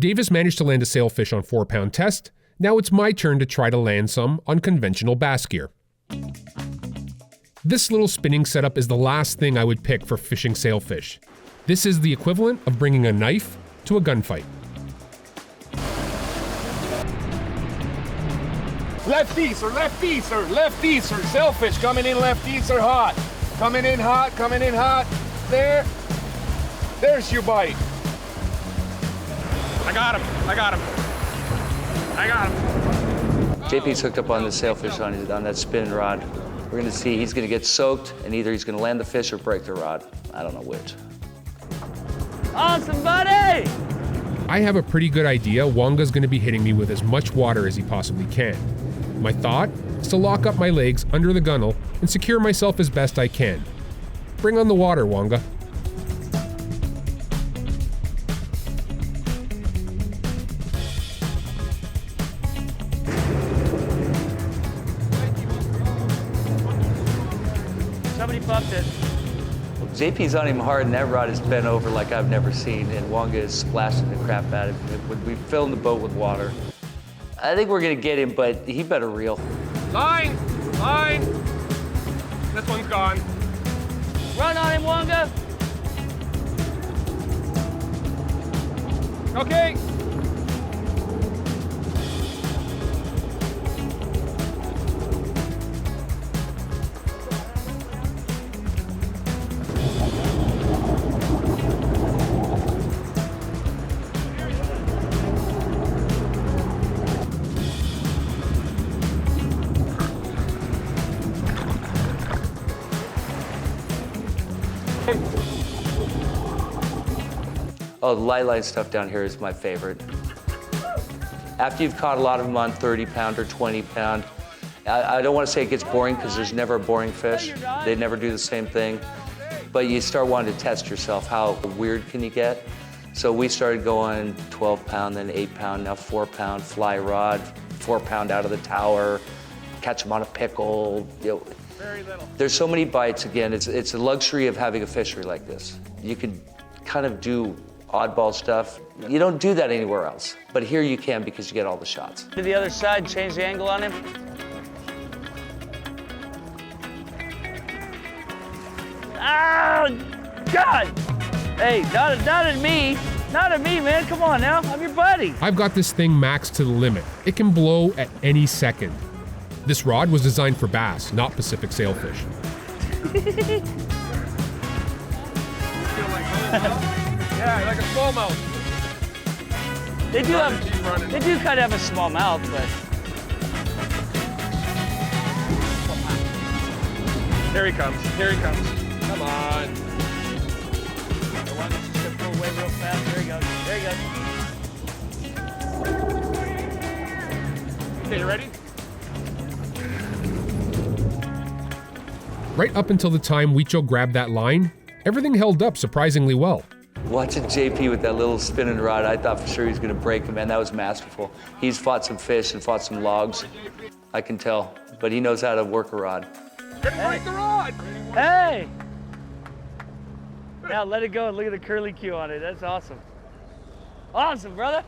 Davis managed to land a sailfish on 4-pound test. Now it's my turn to try to land some on conventional bass gear. This little spinning setup is the last thing I would pick for fishing sailfish. This is the equivalent of bringing a knife to a gunfight. Left easter, left easter, left easter. Sailfish coming in left easter hot. Coming in hot, coming in hot. There. There's your bite. I got him, I got him. I got him. JP's hooked up on the sailfish on that spinning rod. We're gonna see, he's gonna get soaked, and either he's gonna land the fish or break the rod. I don't know which. Awesome, buddy! I have a pretty good idea Wonga's gonna be hitting me with as much water as he possibly can. My thought is to lock up my legs under the gunnel and secure myself as best I can. Bring on the water, Wonga. Somebody bumped it. JP's on him hard, and that rod is bent over like I've never seen, and Wonga is splashing the crap out of him. We filled the boat with water. I think we're gonna get him, but he better reel. Line, line. This one's gone. Run on him, Wonga. Okay. Oh, the light line stuff down here is my favorite. After you've caught a lot of them on 30-pound or 20-pound, I don't want to say it gets boring because there's never a boring fish. They never do the same thing. But you start wanting to test yourself. How weird can you get? So we started going 12-pound, then 8-pound, now 4-pound, fly rod, 4-pound out of the tower, catch them on a pickle. You know, Very little. there's so many bites. Again, it's a luxury of having a fishery like this. You can kind of do oddball stuff. You don't do that anywhere else. But here you can because you get all the shots. To the other side, change the angle on him. Oh, God! Hey, not at me. Not at me, man. Come on now. I'm your buddy. I've got this thing maxed to the limit. It can blow at any second. This rod was designed for bass, not Pacific sailfish. Yeah, like a smallmouth. They do kind of have a small mouth, but Here he comes. Here he comes. Come on. the one that's just gonna pull away real fast. There he goes. There he goes. Okay, you ready? Right up until the time Huicho grabbed that line, everything held up surprisingly well. Watching JP with that little spinning rod, I thought for sure he was gonna break him, man. That was masterful. He's fought some fish and fought some logs. I can tell, but he knows how to work a rod. Didn't break the rod. Hey! Now let it go and look at the curly Q on it. That's awesome. Awesome, brother.